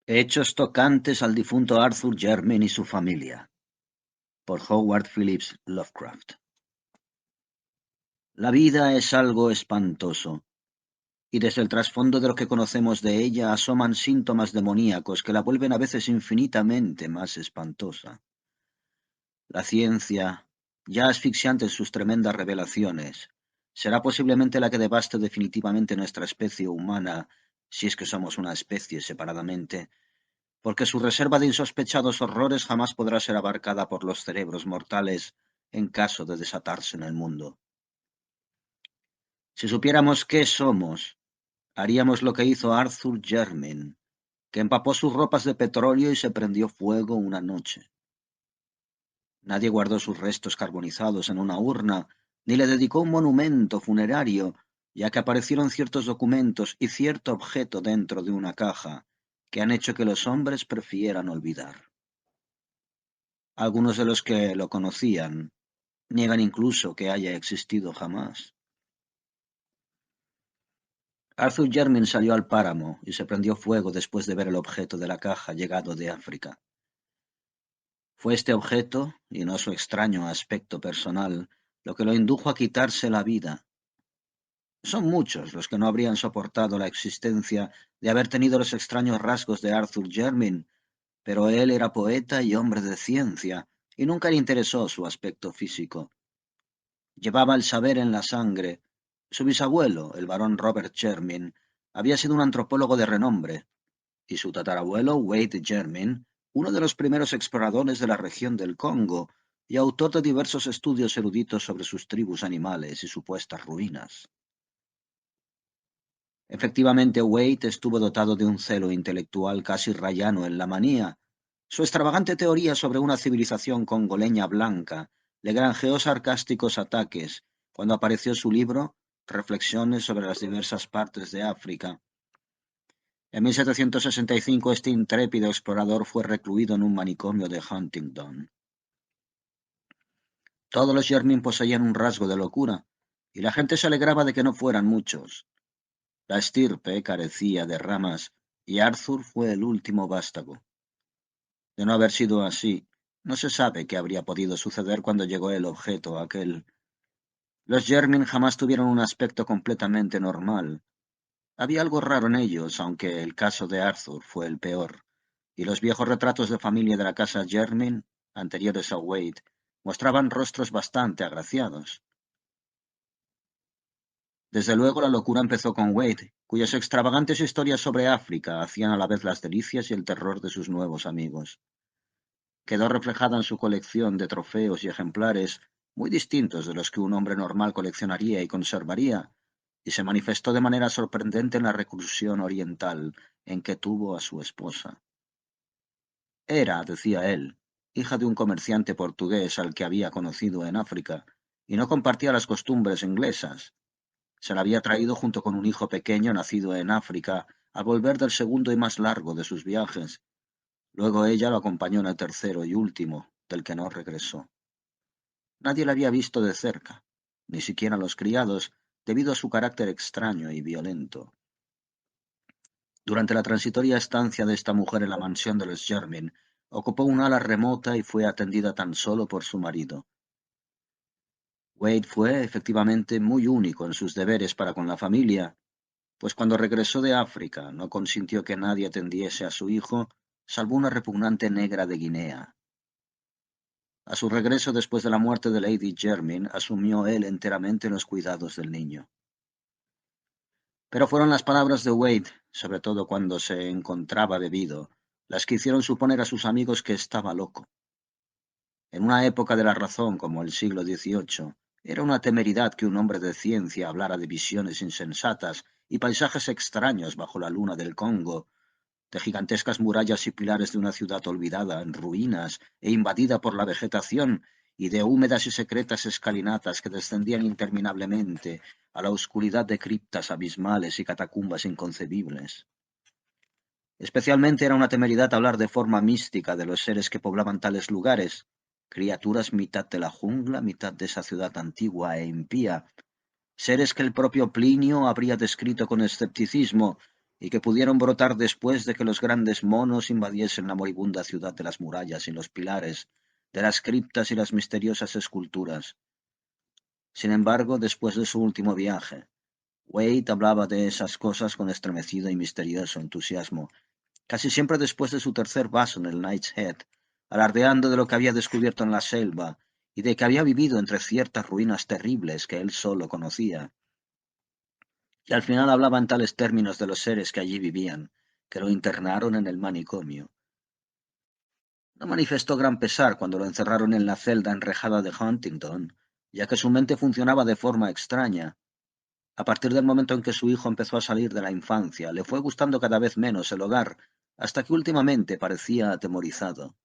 Hechos tocantes al difunto Arthur Jermyn y su familia, por Howard Phillips Lovecraft. La vida es algo espantoso, y desde el trasfondo de lo que conocemos de ella asoman síntomas demoníacos que la vuelven a veces infinitamente más espantosa. La ciencia, ya asfixiante en sus tremendas revelaciones, será posiblemente la que devaste definitivamente nuestra especie humana, si es que somos una especie separadamente, porque su reserva de insospechados horrores jamás podrá ser abarcada por los cerebros mortales en caso de desatarse en el mundo. Si supiéramos qué somos, haríamos lo que hizo Arthur Jermyn, que empapó sus ropas de petróleo y se prendió fuego una noche. Nadie guardó sus restos carbonizados en una urna, ni le dedicó un monumento funerario, ya que aparecieron ciertos documentos y cierto objeto dentro de una caja que han hecho que los hombres prefieran olvidar. Algunos de los que lo conocían niegan incluso que haya existido jamás. Arthur Jermyn salió al páramo y se prendió fuego después de ver el objeto de la caja llegado de África. Fue este objeto, y no su extraño aspecto personal, lo que lo indujo a quitarse la vida. Son muchos los que no habrían soportado la existencia de haber tenido los extraños rasgos de Arthur Jermyn, pero él era poeta y hombre de ciencia, y nunca le interesó su aspecto físico. Llevaba el saber en la sangre. Su bisabuelo, el barón Robert Jermyn, había sido un antropólogo de renombre, y su tatarabuelo, Wade Jermyn, uno de los primeros exploradores de la región del Congo y autor de diversos estudios eruditos sobre sus tribus animales y supuestas ruinas. Efectivamente, Wade estuvo dotado de un celo intelectual casi rayano en la manía. Su extravagante teoría sobre una civilización congoleña blanca le granjeó sarcásticos ataques cuando apareció su libro Reflexiones sobre las diversas partes de África. En 1765 este intrépido explorador fue recluido en un manicomio de Huntingdon. Todos los Jermyn poseían un rasgo de locura, y la gente se alegraba de que no fueran muchos. La estirpe carecía de ramas, y Arthur fue el último vástago. De no haber sido así, no se sabe qué habría podido suceder cuando llegó el objeto aquel. Los Jermyn jamás tuvieron un aspecto completamente normal. Había algo raro en ellos, aunque el caso de Arthur fue el peor, y los viejos retratos de familia de la casa Jermyn, anteriores a Wade, mostraban rostros bastante agraciados. Desde luego la locura empezó con Wade, cuyas extravagantes historias sobre África hacían a la vez las delicias y el terror de sus nuevos amigos. Quedó reflejada en su colección de trofeos y ejemplares muy distintos de los que un hombre normal coleccionaría y conservaría, y se manifestó de manera sorprendente en la reclusión oriental en que tuvo a su esposa. Era, decía él, hija de un comerciante portugués al que había conocido en África, y no compartía las costumbres inglesas. Se la había traído junto con un hijo pequeño nacido en África al volver del segundo y más largo de sus viajes. Luego ella lo acompañó en el tercero y último, del que no regresó. Nadie la había visto de cerca, ni siquiera los criados, debido a su carácter extraño y violento. Durante la transitoria estancia de esta mujer en la mansión de los Jermyn, ocupó un ala remota y fue atendida tan solo por su marido. Wade fue, efectivamente, muy único en sus deberes para con la familia, pues cuando regresó de África no consintió que nadie atendiese a su hijo, salvo una repugnante negra de Guinea. A su regreso después de la muerte de Lady Jermyn, asumió él enteramente los cuidados del niño. Pero fueron las palabras de Wade, sobre todo cuando se encontraba bebido, las que hicieron suponer a sus amigos que estaba loco. En una época de la razón como el siglo XVIII, era una temeridad que un hombre de ciencia hablara de visiones insensatas y paisajes extraños bajo la luna del Congo, de gigantescas murallas y pilares de una ciudad olvidada, en ruinas e invadida por la vegetación, y de húmedas y secretas escalinatas que descendían interminablemente a la oscuridad de criptas abismales y catacumbas inconcebibles. Especialmente era una temeridad hablar de forma mística de los seres que poblaban tales lugares, criaturas mitad de la jungla, mitad de esa ciudad antigua e impía, seres que el propio Plinio habría descrito con escepticismo y que pudieron brotar después de que los grandes monos invadiesen la moribunda ciudad de las murallas y los pilares, de las criptas y las misteriosas esculturas. Sin embargo, después de su último viaje, Wade hablaba de esas cosas con estremecido y misterioso entusiasmo, casi siempre después de su tercer vaso en el Knight's Head, alardeando de lo que había descubierto en la selva y de que había vivido entre ciertas ruinas terribles que él solo conocía. Y al final hablaba en tales términos de los seres que allí vivían, que lo internaron en el manicomio. No manifestó gran pesar cuando lo encerraron en la celda enrejada de Huntington, ya que su mente funcionaba de forma extraña. A partir del momento en que su hijo empezó a salir de la infancia, le fue gustando cada vez menos el hogar, hasta que últimamente parecía atemorizado.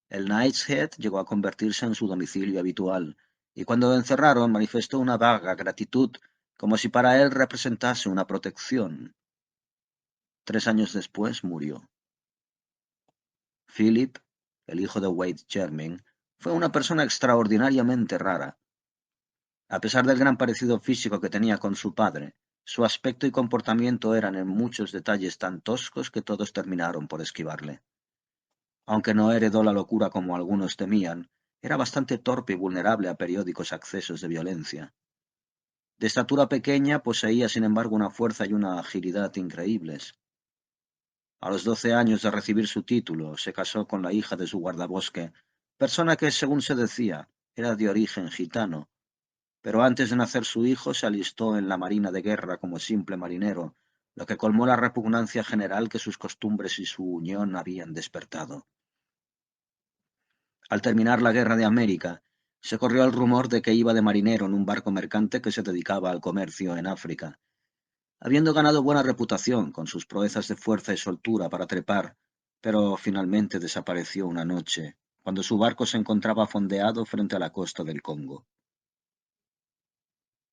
El Knight's Head llegó a convertirse en su domicilio habitual, y cuando lo encerraron manifestó una vaga gratitud, como si para él representase una protección. 3 años después murió. Philip, el hijo de Wade Jermyn, fue una persona extraordinariamente rara. A pesar del gran parecido físico que tenía con su padre, su aspecto y comportamiento eran en muchos detalles tan toscos que todos terminaron por esquivarle. Aunque no heredó la locura como algunos temían, era bastante torpe y vulnerable a periódicos accesos de violencia. De estatura pequeña, poseía sin embargo una fuerza y una agilidad increíbles. A los 12 años de recibir su título, se casó con la hija de su guardabosque, persona que, según se decía, era de origen gitano, pero antes de nacer su hijo se alistó en la Marina de Guerra como simple marinero, lo que colmó la repugnancia general que sus costumbres y su unión habían despertado. Al terminar la Guerra de América, se corrió el rumor de que iba de marinero en un barco mercante que se dedicaba al comercio en África. Habiendo ganado buena reputación con sus proezas de fuerza y soltura para trepar, pero finalmente desapareció una noche, cuando su barco se encontraba fondeado frente a la costa del Congo.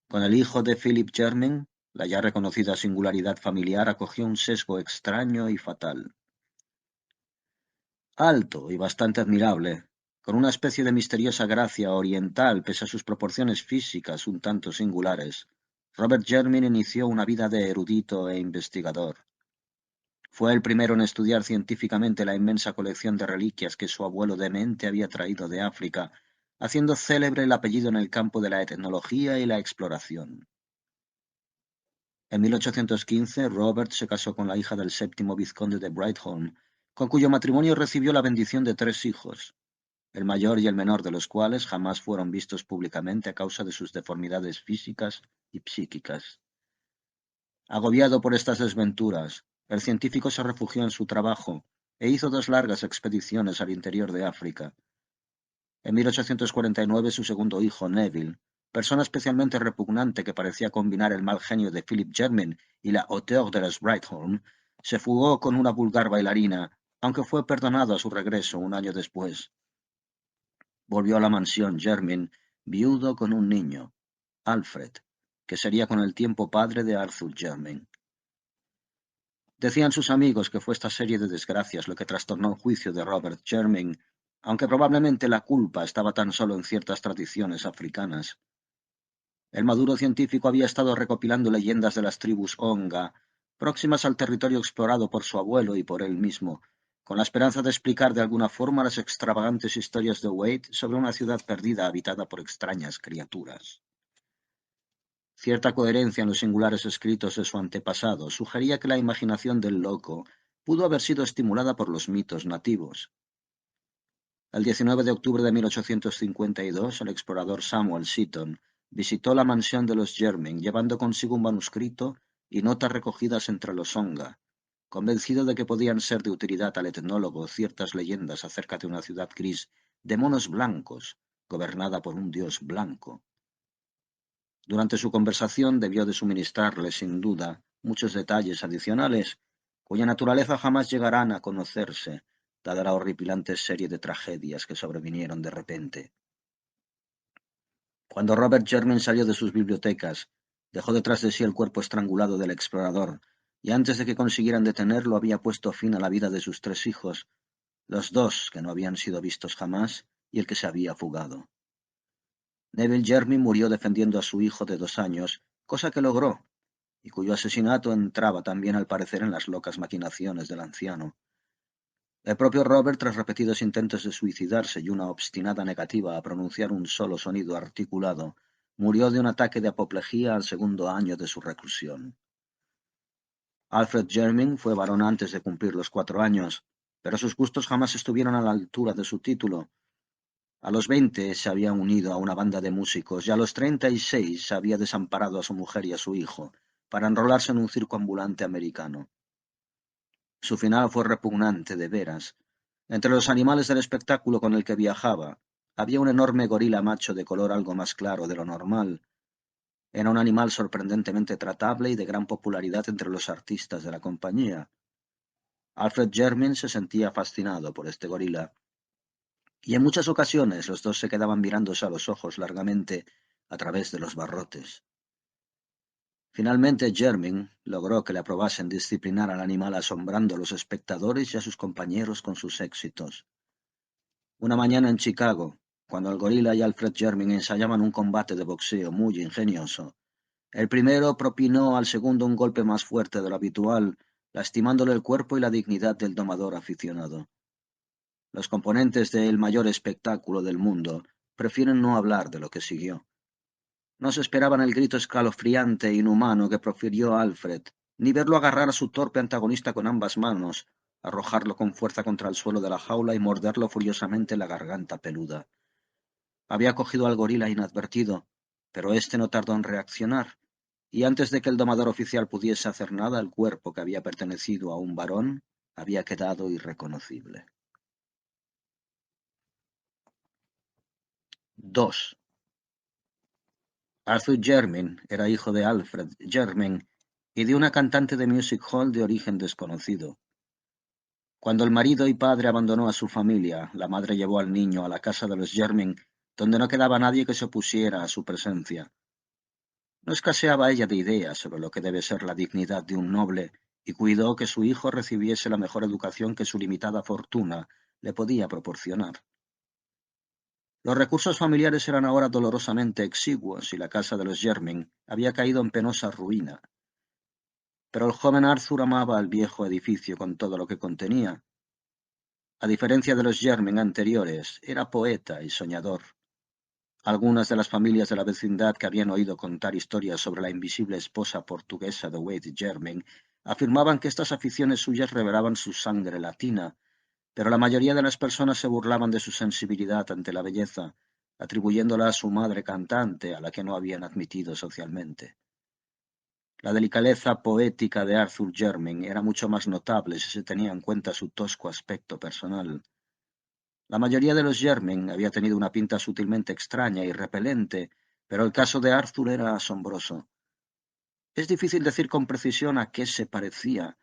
Con el hijo de Philip Jermyn, la ya reconocida singularidad familiar acogió un sesgo extraño y fatal. Alto y bastante admirable, con una especie de misteriosa gracia oriental pese a sus proporciones físicas un tanto singulares, Robert Jermyn inició una vida de erudito e investigador. Fue el primero en estudiar científicamente la inmensa colección de reliquias que su abuelo demente había traído de África, haciendo célebre el apellido en el campo de la etnología y la exploración. En 1815, Robert se casó con la hija del séptimo vizconde de Brightholm, con cuyo matrimonio recibió la bendición de 3 hijos, el mayor y el menor de los cuales jamás fueron vistos públicamente a causa de sus deformidades físicas y psíquicas. Agobiado por estas desventuras, el científico se refugió en su trabajo e hizo 2 largas expediciones al interior de África. En 1849 su segundo hijo, Neville, persona especialmente repugnante que parecía combinar el mal genio de Philip Jermyn y la hauteur de los Brightholm, se fugó con una vulgar bailarina, aunque fue perdonado a su regreso un año después. Volvió a la mansión Jermyn, viudo con un niño, Alfred, que sería con el tiempo padre de Arthur Jermyn. Decían sus amigos que fue esta serie de desgracias lo que trastornó el juicio de Robert Jermyn, aunque probablemente la culpa estaba tan solo en ciertas tradiciones africanas. El maduro científico había estado recopilando leyendas de las tribus Onga, próximas al territorio explorado por su abuelo y por él mismo, con la esperanza de explicar de alguna forma las extravagantes historias de Wade sobre una ciudad perdida habitada por extrañas criaturas. Cierta coherencia en los singulares escritos de su antepasado sugería que la imaginación del loco pudo haber sido estimulada por los mitos nativos. El 19 de octubre de 1852, el explorador Samuel Seaton visitó la mansión de los Jermyn, llevando consigo un manuscrito y notas recogidas entre los Onga, convencido de que podían ser de utilidad al etnólogo ciertas leyendas acerca de una ciudad gris de monos blancos, gobernada por un dios blanco. Durante su conversación debió de suministrarle, sin duda, muchos detalles adicionales, cuya naturaleza jamás llegarán a conocerse, dada la horripilante serie de tragedias que sobrevinieron de repente. Cuando Robert Jermyn salió de sus bibliotecas, dejó detrás de sí el cuerpo estrangulado del explorador, y antes de que consiguieran detenerlo había puesto fin a la vida de sus 3 hijos, los 2 que no habían sido vistos jamás y el que se había fugado. Neville Jermyn murió defendiendo a su hijo de 2 años, cosa que logró, y cuyo asesinato entraba también al parecer en las locas maquinaciones del anciano. El propio Robert, tras repetidos intentos de suicidarse y una obstinada negativa a pronunciar un solo sonido articulado, murió de un ataque de apoplejía al segundo año de su reclusión. Alfred Jermyn fue varón antes de cumplir los 4 años, pero sus gustos jamás estuvieron a la altura de su título. A los 20 se había unido a una banda de músicos y a los 36 se había desamparado a su mujer y a su hijo para enrolarse en un circo ambulante americano. Su final fue repugnante de veras. Entre los animales del espectáculo con el que viajaba, había un enorme gorila macho de color algo más claro de lo normal. Era un animal sorprendentemente tratable y de gran popularidad entre los artistas de la compañía. Alfred Jermyn se sentía fascinado por este gorila, y en muchas ocasiones los dos se quedaban mirándose a los ojos largamente a través de los barrotes. Finalmente Jermyn logró que le aprobasen disciplinar al animal asombrando a los espectadores y a sus compañeros con sus éxitos. Una mañana en Chicago, cuando el gorila y Alfred Jermyn ensayaban un combate de boxeo muy ingenioso, el primero propinó al segundo un golpe más fuerte de lo habitual, lastimándole el cuerpo y la dignidad del domador aficionado. Los componentes del mayor espectáculo del mundo prefieren no hablar de lo que siguió. No se esperaban el grito escalofriante e inhumano que profirió Alfred, ni verlo agarrar a su torpe antagonista con ambas manos, arrojarlo con fuerza contra el suelo de la jaula y morderlo furiosamente la garganta peluda. Había cogido al gorila inadvertido, pero éste no tardó en reaccionar, y antes de que el domador oficial pudiese hacer nada, el cuerpo que había pertenecido a un varón había quedado irreconocible. 2. Arthur Jermyn era hijo de Alfred Jermyn y de una cantante de music hall de origen desconocido. Cuando el marido y padre abandonó a su familia, la madre llevó al niño a la casa de los Jermyn, donde no quedaba nadie que se opusiera a su presencia. No escaseaba ella de ideas sobre lo que debe ser la dignidad de un noble, y cuidó que su hijo recibiese la mejor educación que su limitada fortuna le podía proporcionar. Los recursos familiares eran ahora dolorosamente exiguos y la casa de los Jermyn había caído en penosa ruina. Pero el joven Arthur amaba al viejo edificio con todo lo que contenía. A diferencia de los Jermyn anteriores, era poeta y soñador. Algunas de las familias de la vecindad que habían oído contar historias sobre la invisible esposa portuguesa de Wade Jermyn afirmaban que estas aficiones suyas revelaban su sangre latina, pero la mayoría de las personas se burlaban de su sensibilidad ante la belleza, atribuyéndola a su madre cantante, a la que no habían admitido socialmente. La delicadeza poética de Arthur Jermyn era mucho más notable si se tenía en cuenta su tosco aspecto personal. La mayoría de los Jermyn había tenido una pinta sutilmente extraña y repelente, pero el caso de Arthur era asombroso. Es difícil decir con precisión a qué se parecía.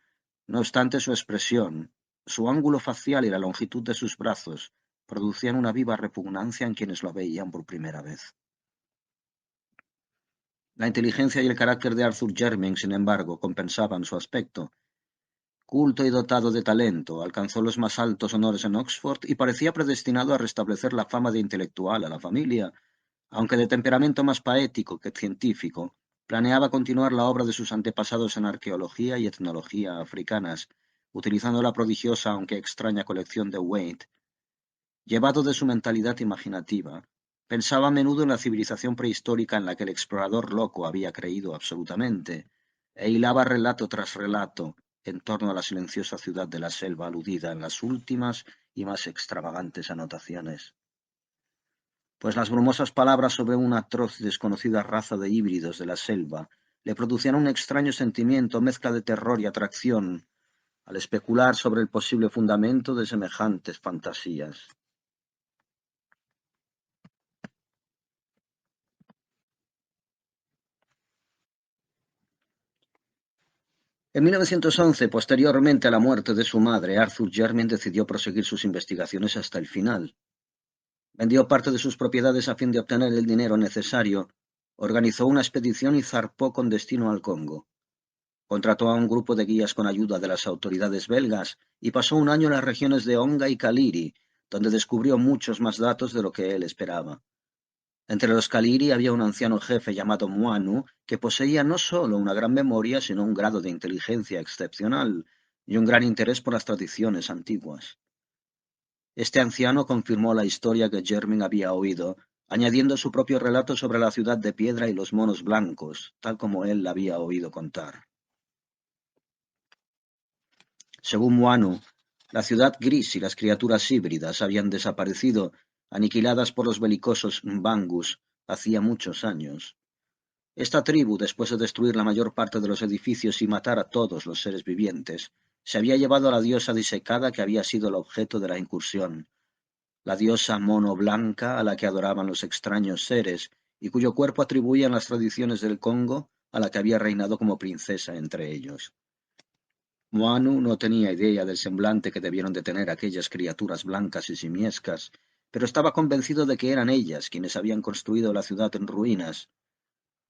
No obstante, su expresión, su ángulo facial y la longitud de sus brazos producían una viva repugnancia en quienes lo veían por primera vez. La inteligencia y el carácter de Arthur Jermyn, sin embargo, compensaban su aspecto. Culto y dotado de talento, alcanzó los más altos honores en Oxford y parecía predestinado a restablecer la fama de intelectual a la familia, aunque de temperamento más poético que científico. Planeaba continuar la obra de sus antepasados en arqueología y etnología africanas, utilizando la prodigiosa aunque extraña colección de Wade. Llevado de su mentalidad imaginativa, pensaba a menudo en la civilización prehistórica en la que el explorador loco había creído absolutamente, e hilaba relato tras relato en torno a la silenciosa ciudad de la selva aludida en las últimas y más extravagantes anotaciones. Pues las brumosas palabras sobre una atroz y desconocida raza de híbridos de la selva le producían un extraño sentimiento, mezcla de terror y atracción, al especular sobre el posible fundamento de semejantes fantasías. En 1911, posteriormente a la muerte de su madre, Arthur Jermyn decidió proseguir sus investigaciones hasta el final. Vendió parte de sus propiedades a fin de obtener el dinero necesario, organizó una expedición y zarpó con destino al Congo. Contrató a un grupo de guías con ayuda de las autoridades belgas y pasó un año en las regiones de Onga y Kaliri, donde descubrió muchos más datos de lo que él esperaba. Entre los Kaliri había un anciano jefe llamado Muanu, que poseía no solo una gran memoria, sino un grado de inteligencia excepcional y un gran interés por las tradiciones antiguas. Este anciano confirmó la historia que Jermin había oído, añadiendo su propio relato sobre la ciudad de piedra y los monos blancos, tal como él la había oído contar. Según Muanu, la ciudad gris y las criaturas híbridas habían desaparecido, aniquiladas por los belicosos Mbangus, hacía muchos años. Esta tribu, después de destruir la mayor parte de los edificios y matar a todos los seres vivientes, se había llevado a la diosa disecada que había sido el objeto de la incursión, la diosa mono blanca a la que adoraban los extraños seres y cuyo cuerpo atribuían las tradiciones del Congo a la que había reinado como princesa entre ellos. Moanu no tenía idea del semblante que debieron de tener aquellas criaturas blancas y simiescas, pero estaba convencido de que eran ellas quienes habían construido la ciudad en ruinas.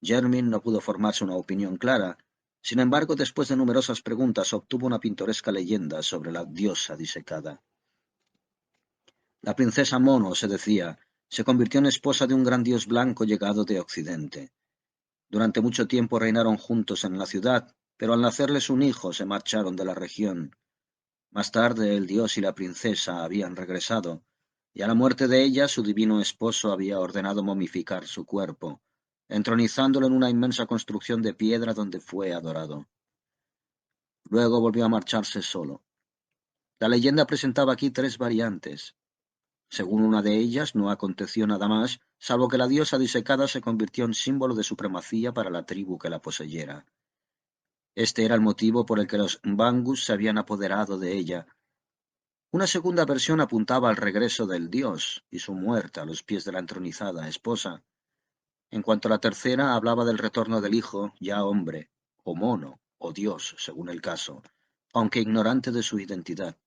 Jermin no pudo formarse una opinión clara. Sin embargo, después de numerosas preguntas, obtuvo una pintoresca leyenda sobre la diosa disecada. La princesa Mono, se decía, se convirtió en esposa de un gran dios blanco llegado de Occidente. Durante mucho tiempo reinaron juntos en la ciudad, pero al nacerles un hijo se marcharon de la región. Más tarde el dios y la princesa habían regresado, y a la muerte de ella su divino esposo había ordenado momificar su cuerpo, entronizándolo en una inmensa construcción de piedra donde fue adorado. Luego volvió a marcharse solo. La leyenda presentaba aquí tres variantes. Según una de ellas, no aconteció nada más, salvo que la diosa disecada se convirtió en símbolo de supremacía para la tribu que la poseyera. Este era el motivo por el que los Mbangus se habían apoderado de ella. Una segunda versión apuntaba al regreso del dios y su muerte a los pies de la entronizada esposa. En cuanto a la tercera, hablaba del retorno del hijo, ya hombre, o mono, o dios, según el caso, aunque ignorante de su identidad.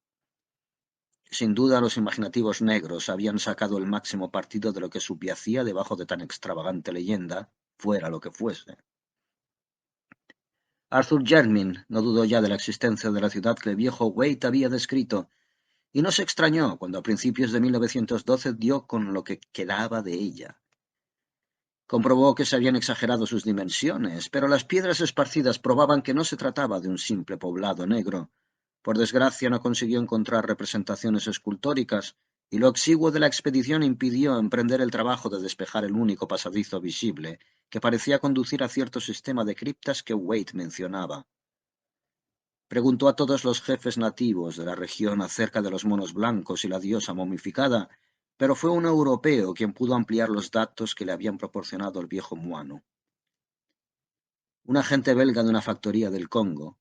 Sin duda los imaginativos negros habían sacado el máximo partido de lo que subyacía debajo de tan extravagante leyenda, fuera lo que fuese. Arthur Jermyn no dudó ya de la existencia de la ciudad que el viejo Waite había descrito, y no se extrañó cuando a principios de 1912 dio con lo que quedaba de ella. Comprobó que se habían exagerado sus dimensiones, pero las piedras esparcidas probaban que no se trataba de un simple poblado negro. Por desgracia no consiguió encontrar representaciones escultóricas, y lo exiguo de la expedición impidió emprender el trabajo de despejar el único pasadizo visible, que parecía conducir a cierto sistema de criptas que Waite mencionaba. Preguntó a todos los jefes nativos de la región acerca de los monos blancos y la diosa momificada, pero fue un europeo quien pudo ampliar los datos que le habían proporcionado el viejo Muano. Un agente belga de una factoría del Congo,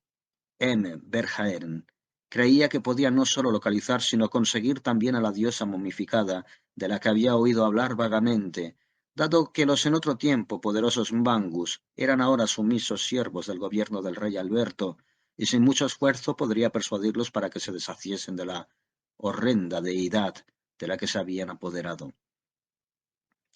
M. Verhaeren, creía que podía no solo localizar, sino conseguir también a la diosa momificada, de la que había oído hablar vagamente, dado que los en otro tiempo poderosos Mbangus eran ahora sumisos siervos del gobierno del rey Alberto, y sin mucho esfuerzo podría persuadirlos para que se deshaciesen de la horrenda deidad de la que se habían apoderado.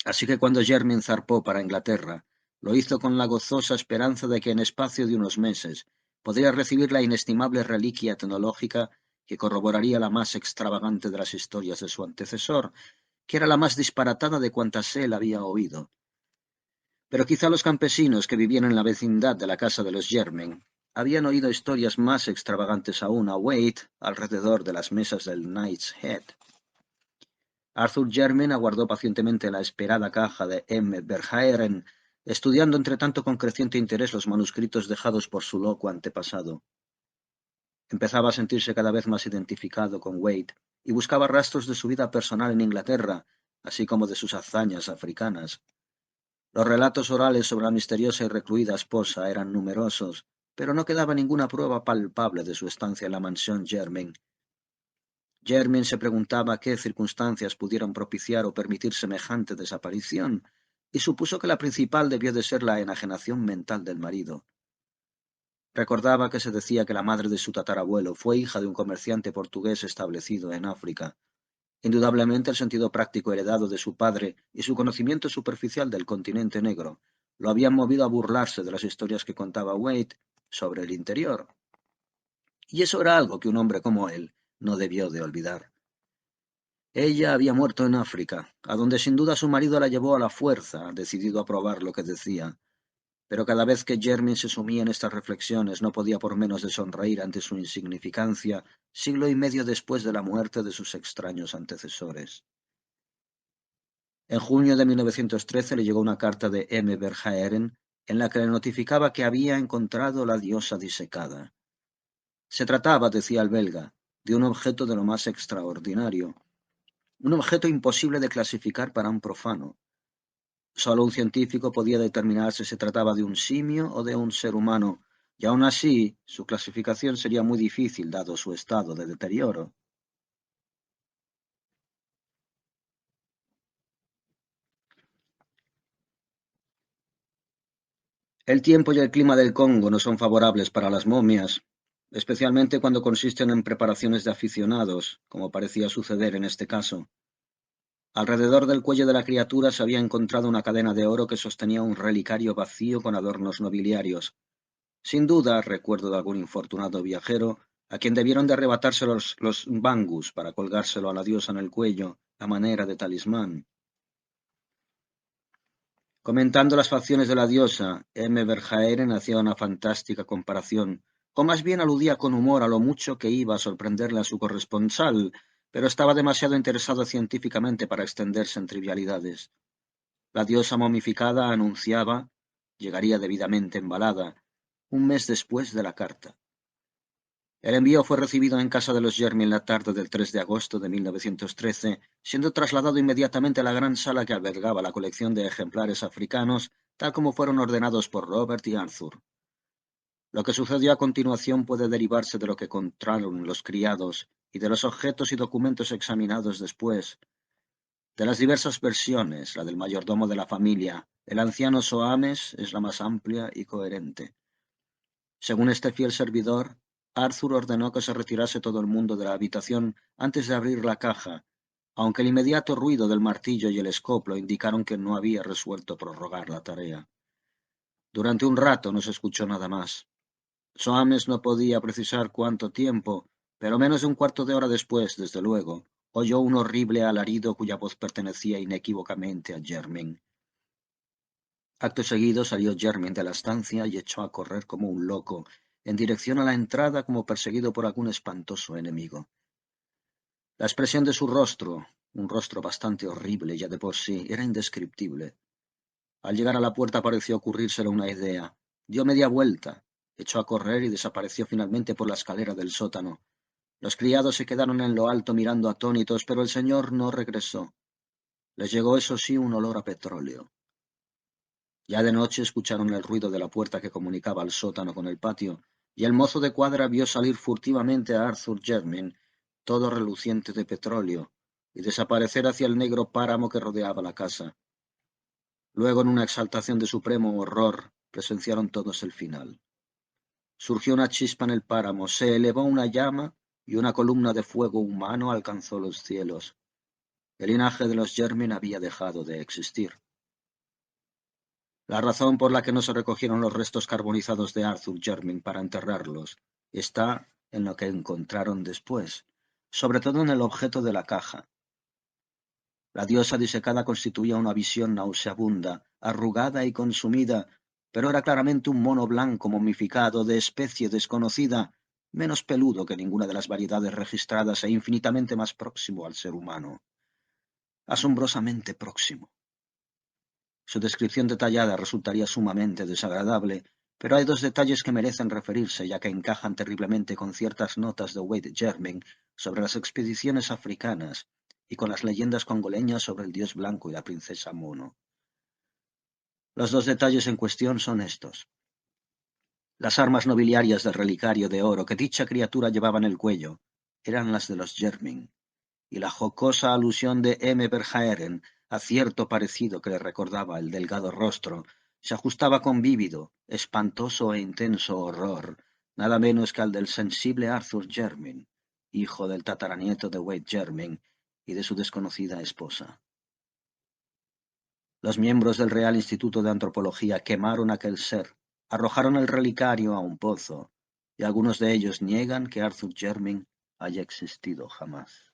Así que cuando Jermyn zarpó para Inglaterra, lo hizo con la gozosa esperanza de que en espacio de unos meses podría recibir la inestimable reliquia tecnológica que corroboraría la más extravagante de las historias de su antecesor, que era la más disparatada de cuantas él había oído. Pero quizá los campesinos que vivían en la vecindad de la casa de los Jermyn habían oído historias más extravagantes aún a Waite alrededor de las mesas del Knight's Head. Arthur Jermyn aguardó pacientemente la esperada caja de M. Verhaeren, estudiando entretanto con creciente interés los manuscritos dejados por su loco antepasado. Empezaba a sentirse cada vez más identificado con Waite y buscaba rastros de su vida personal en Inglaterra, así como de sus hazañas africanas. Los relatos orales sobre la misteriosa y recluida esposa eran numerosos, pero no quedaba ninguna prueba palpable de su estancia en la mansión Jermyn. Jermyn se preguntaba qué circunstancias pudieron propiciar o permitir semejante desaparición, y supuso que la principal debió de ser la enajenación mental del marido. Recordaba que se decía que la madre de su tatarabuelo fue hija de un comerciante portugués establecido en África. Indudablemente el sentido práctico heredado de su padre y su conocimiento superficial del continente negro lo habían movido a burlarse de las historias que contaba Waite sobre el interior. Y eso era algo que un hombre como él no debió de olvidar. Ella había muerto en África, a donde sin duda su marido la llevó a la fuerza, decidido a probar lo que decía. Pero cada vez que Jermyn se sumía en estas reflexiones no podía por menos de sonreír ante su insignificancia, siglo y medio después de la muerte de sus extraños antecesores. En junio de 1913 le llegó una carta de M. Verhaeren en la que le notificaba que había encontrado la diosa disecada. Se trataba, decía el belga, de un objeto de lo más extraordinario, un objeto imposible de clasificar para un profano. Solo un científico podía determinar si se trataba de un simio o de un ser humano, y aun así su clasificación sería muy difícil dado su estado de deterioro. El tiempo y el clima del Congo no son favorables para las momias, especialmente cuando consisten en preparaciones de aficionados, como parecía suceder en este caso. Alrededor del cuello de la criatura se había encontrado una cadena de oro que sostenía un relicario vacío con adornos nobiliarios. Sin duda, recuerdo de algún infortunado viajero, a quien debieron de arrebatarse los bangus para colgárselo a la diosa en el cuello, a manera de talismán. Comentando las facciones de la diosa, M. Verhaeren hacía una fantástica comparación, o más bien aludía con humor a lo mucho que iba a sorprenderle a su corresponsal, pero estaba demasiado interesado científicamente para extenderse en trivialidades. La diosa momificada anunciaba, llegaría debidamente embalada, un mes después de la carta. El envío fue recibido en casa de los Jermyn la tarde del 3 de agosto de 1913, siendo trasladado inmediatamente a la gran sala que albergaba la colección de ejemplares africanos, tal como fueron ordenados por Robert y Arthur. Lo que sucedió a continuación puede derivarse de lo que encontraron los criados y de los objetos y documentos examinados después. De las diversas versiones, la del mayordomo de la familia, el anciano Soames, es la más amplia y coherente. Según este fiel servidor, Arthur ordenó que se retirase todo el mundo de la habitación antes de abrir la caja, aunque el inmediato ruido del martillo y el escoplo indicaron que no había resuelto prorrogar la tarea. Durante un rato no se escuchó nada más. Soames no podía precisar cuánto tiempo, pero menos de un cuarto de hora después, desde luego, oyó un horrible alarido cuya voz pertenecía inequívocamente a Jermyn. Acto seguido salió Jermyn de la estancia y echó a correr como un loco, en dirección a la entrada como perseguido por algún espantoso enemigo. La expresión de su rostro, un rostro bastante horrible ya de por sí, era indescriptible. Al llegar a la puerta pareció ocurrírsele una idea. Dio media vuelta, echó a correr y desapareció finalmente por la escalera del sótano. Los criados se quedaron en lo alto mirando atónitos, pero el señor no regresó. Les llegó, eso sí, un olor a petróleo. Ya de noche escucharon el ruido de la puerta que comunicaba el sótano con el patio, y el mozo de cuadra vio salir furtivamente a Arthur Jermyn, todo reluciente de petróleo, y desaparecer hacia el negro páramo que rodeaba la casa. Luego, en una exaltación de supremo horror, presenciaron todos el final. Surgió una chispa en el páramo, se elevó una llama, y una columna de fuego humano alcanzó los cielos. El linaje de los Jermyn había dejado de existir. La razón por la que no se recogieron los restos carbonizados de Arthur Jermyn para enterrarlos está en lo que encontraron después, sobre todo en el objeto de la caja. La diosa disecada constituía una visión nauseabunda, arrugada y consumida, pero era claramente un mono blanco momificado de especie desconocida, menos peludo que ninguna de las variedades registradas e infinitamente más próximo al ser humano. Asombrosamente próximo. Su descripción detallada resultaría sumamente desagradable, pero hay dos detalles que merecen referirse, ya que encajan terriblemente con ciertas notas de Wade Jermyn sobre las expediciones africanas y con las leyendas congoleñas sobre el dios blanco y la princesa Mono. Los dos detalles en cuestión son estos. Las armas nobiliarias del relicario de oro que dicha criatura llevaba en el cuello eran las de los Jermyn, y la jocosa alusión de M. Verhaeren a cierto parecido que le recordaba el delgado rostro, se ajustaba con vívido, espantoso e intenso horror, nada menos que al del sensible Arthur Jermyn, hijo del tataranieto de Wade Jermyn y de su desconocida esposa. Los miembros del Real Instituto de Antropología quemaron aquel ser, arrojaron el relicario a un pozo, y algunos de ellos niegan que Arthur Jermyn haya existido jamás.